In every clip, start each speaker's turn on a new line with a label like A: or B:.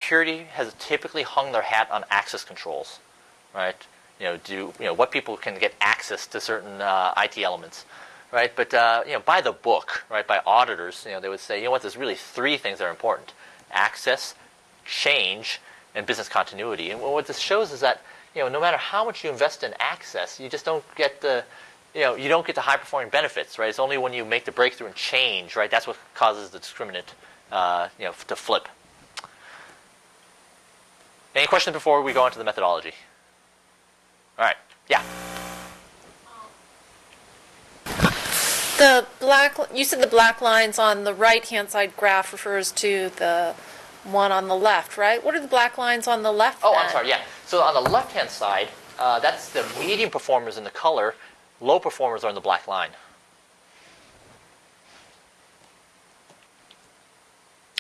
A: security has typically hung their hat on access controls, right? What people can get access to certain IT elements, right? But by the book, right, by auditors, they would say, there's really three things that are important: access, change, and business continuity. And what this shows is that no matter how much you invest in access, you just don't get the you don't get the high-performing benefits, right? It's only when you make the breakthrough in change, right? That's what causes the discriminant, to flip. Any questions before we go into the methodology? All right. Yeah.
B: You said the black lines on the right-hand side graph refers to the one on the left, right? What are the black lines on the left?
A: Oh, I'm sorry. Yeah. So on the left-hand side, that's the medium performers in the color. Low performers are in the black line.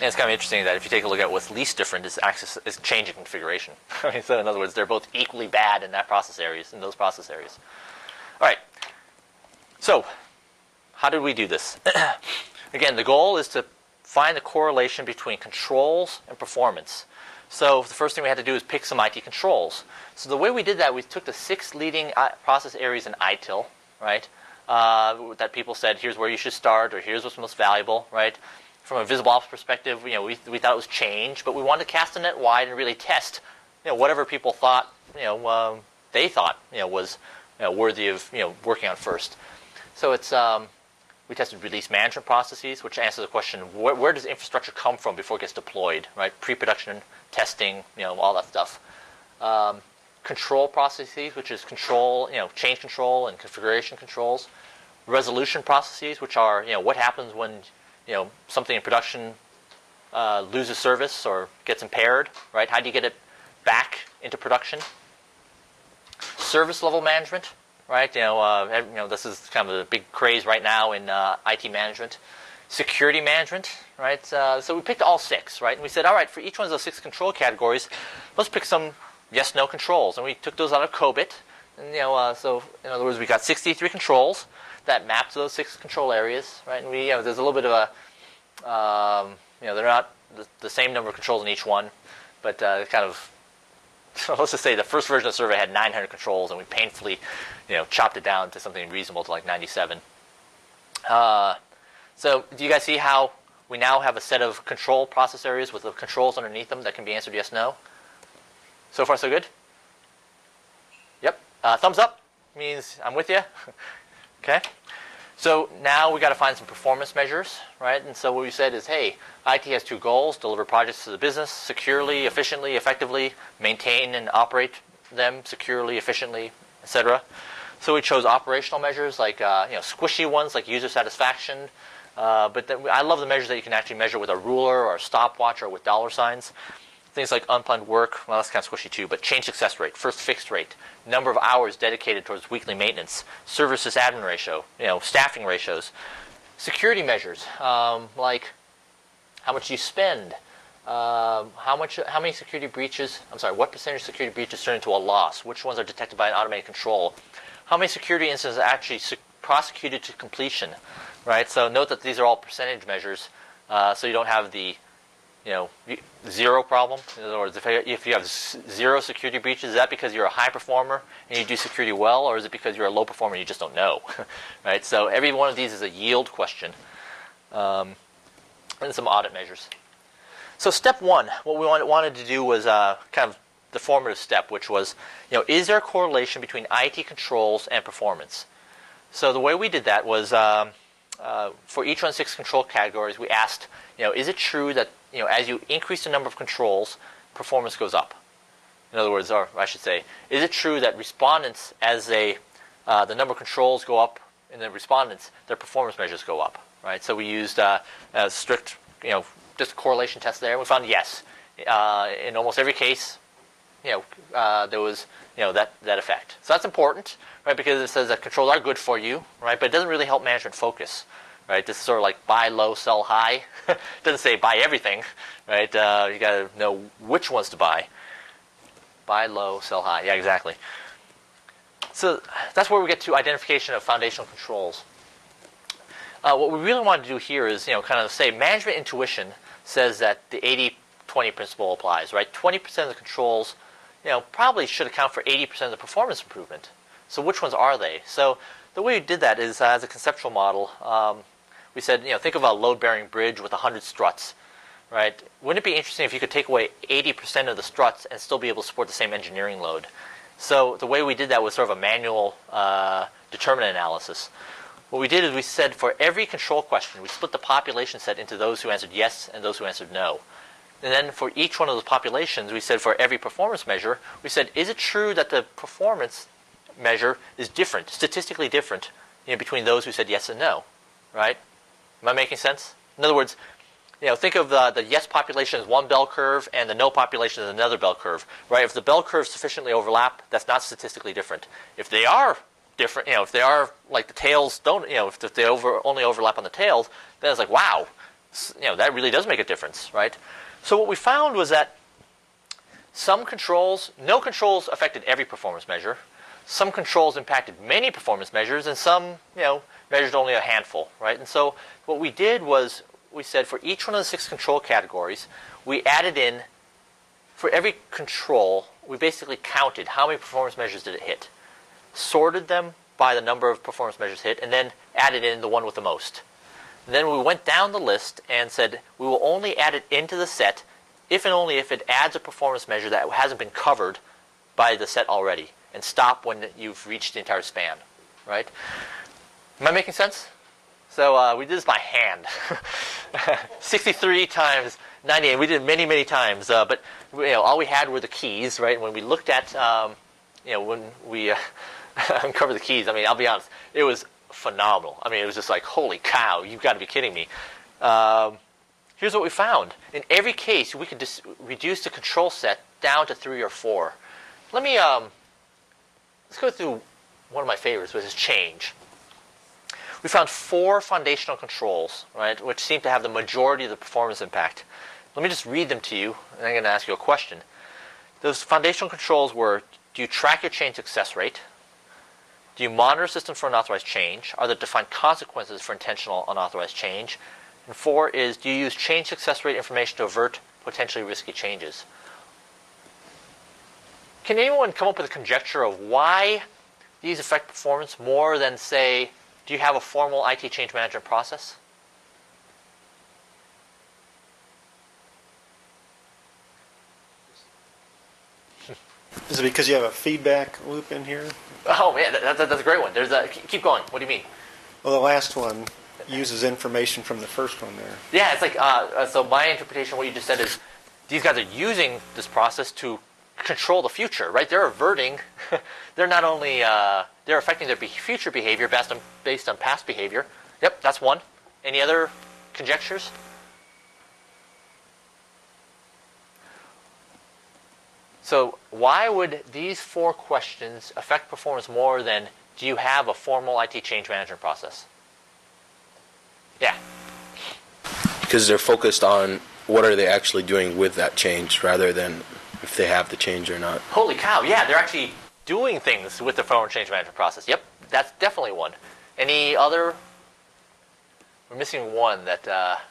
A: And it's kind of interesting that if you take a look at what's least different, is change in configuration. So in other words, they're both equally bad in those process areas. All right. So how did we do this? Again, the goal is to find the correlation between controls and performance. So the first thing we had to do is pick some IT controls. So the way we did that, we took the 6 leading process areas in ITIL, right? That people said, here's where you should start, or here's what's most valuable, right? From a visible ops perspective, we thought it was change, but we wanted to cast the net wide and really test, whatever people thought, they thought, was worthy of, working on first. So it's we tested release management processes, which answers the question: where does infrastructure come from before it gets deployed, right? Pre-production, testing, all that stuff. Control processes, which is control, change control and configuration controls. Resolution processes, which are, what happens when, something in production loses service or gets impaired, right? How do you get it back into production? Service level management, right? This is kind of a big craze right now in IT management. Security management, right? So we picked all 6, right? And we said, all right, for each one of those 6 control categories, let's pick some yes/no controls. And we took those out of COBIT. And, so in other words, we got 63 controls that map to those 6 control areas, right? And we, there's a little bit of a, they're not the same number of controls in each one, but kind of, let's just say the first version of the survey had 900 controls, and we painfully, chopped it down to something reasonable to like 97. So do you guys see how we now have a set of control process areas with the controls underneath them that can be answered yes/no? So far, so good? Yep. Thumbs up means I'm with you. Okay. So now we got to find some performance measures, right? And so what we said is, hey, IT has 2 goals: deliver projects to the business securely, efficiently, effectively, maintain and operate them securely, efficiently, etc. So we chose operational measures like squishy ones like user satisfaction. But then I love the measures that you can actually measure with a ruler or a stopwatch or with dollar signs. Things like unplanned work, well, that's kind of squishy too, but change success rate, first fixed rate, number of hours dedicated towards weekly maintenance, service sysadmin ratio, staffing ratios. Security measures, like how much you spend, how many security breaches, what percentage of security breaches turn into a loss, which ones are detected by an automated control, how many security incidents are actually prosecuted to completion, right? So note that these are all percentage measures, so you don't have the zero problem. In other words, if you have 0 security breaches, is that because you're a high performer and you do security well, or is it because you're a low performer and you just don't know? Right? So every one of these is a yield question, and some audit measures. So step 1, what we wanted to do was kind of the formative step, which was, is there a correlation between IT controls and performance? So the way we did that was, for each one of the 6 control categories, we asked, is it true that as you increase the number of controls, performance goes up? In other words, or I should say, is it true that respondents, as the number of controls go up in the respondents, their performance measures go up? Right. So we used a strict, just correlation test there. And we found yes, in almost every case, there was that effect. So that's important, right? Because it says that controls are good for you, right? But it doesn't really help management focus. Right, this is sort of like buy low, sell high. It doesn't say buy everything, right? You got to know which ones to buy. Buy low, sell high. Yeah, exactly. So that's where we get to identification of foundational controls. What we really want to do here is, kind of say management intuition says that the 80-20 80-20 principle applies, right? 20% of the controls, probably should account for 80% of the performance improvement. So which ones are they? So the way we did that is as a conceptual model, we said, think of a load-bearing bridge with 100 struts, right? Wouldn't it be interesting if you could take away 80% of the struts and still be able to support the same engineering load? So the way we did that was sort of a manual determinant analysis. What we did is we said for every control question, we split the population set into those who answered yes and those who answered no. And then for each one of those populations, we said for every performance measure, we said, is it true that the performance measure is different, statistically different, between those who said yes and no, right? Am I making sense? In other words, think of the yes population as one bell curve and the no population as another bell curve, right? If the bell curves sufficiently overlap, that's not statistically different. If they are different, if they are like the tails don't, if they only overlap on the tails, then it's like, wow, that really does make a difference, right? So what we found was that some controls, no controls affected every performance measure. Some controls impacted many performance measures, and some, measured only a handful, right? And so what we did was we said for each one of the 6 control categories, we added in, for every control, we basically counted how many performance measures did it hit, sorted them by the number of performance measures hit, and then added in the one with the most. And then we went down the list and said we will only add it into the set if and only if it adds a performance measure that hasn't been covered by the set already, and stop when you've reached the entire span, right? Am I making sense? So we did this by hand. 63 times 98. We did it many, many times. But all we had were the keys, right? When we looked at, when we uncovered the keys, I'll be honest, it was phenomenal. It was just like, holy cow, you've got to be kidding me. Here's what we found. In every case, we could just reduce the control set down to 3 or 4. Let me, let's go through one of my favorites, which is change. We found 4 foundational controls, right, which seem to have the majority of the performance impact. Let me just read them to you, and I'm going to ask you a question. Those foundational controls were, do you track your change success rate? Do you monitor systems for unauthorized change? Are there defined consequences for intentional unauthorized change? And 4 is, do you use change success rate information to avert potentially risky changes? Can anyone come up with a conjecture of why these affect performance more than, say, do you have a formal IT change management process?
C: Is it because you have a feedback loop in here?
A: Oh, man, that's a great one. Keep going. What do you mean?
C: Well, the last one uses information from the first one there.
A: Yeah, it's like, so my interpretation of what you just said is these guys are using this process to control the future, right? They're averting, they're not only, they're affecting their future behavior based on past behavior. Yep, that's one. Any other conjectures? So why would these 4 questions affect performance more than do you have a formal IT change management process? Yeah.
D: Because they're focused on what are they actually doing with that change rather than if they have the change or not.
A: Holy cow, yeah, they're actually doing things with the formal change management process. Yep, that's definitely one. Any other? We're missing one that...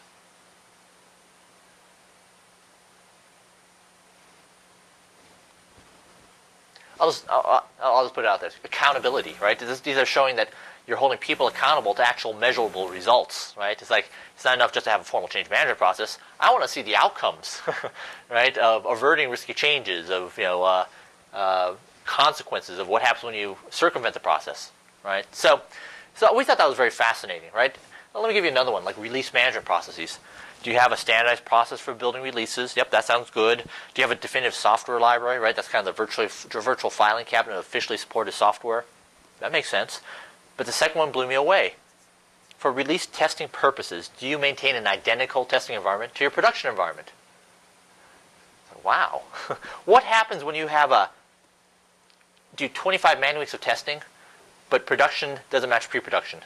A: I'll just put it out there. Accountability, right? These are showing that you're holding people accountable to actual measurable results, right? It's like it's not enough just to have a formal change management process. I want to see the outcomes, right? Of averting risky changes, of consequences of what happens when you circumvent the process, right? So we thought that was very fascinating, right? Well, let me give you another one, like release management processes. Do you have a standardized process for building releases? Yep, that sounds good. Do you have a definitive software library, right? That's kind of the virtual filing cabinet of officially supported software. That makes sense. But the second one blew me away. For release testing purposes, do you maintain an identical testing environment to your production environment? Wow. What happens when you have do 25 man weeks of testing, but production doesn't match pre-production?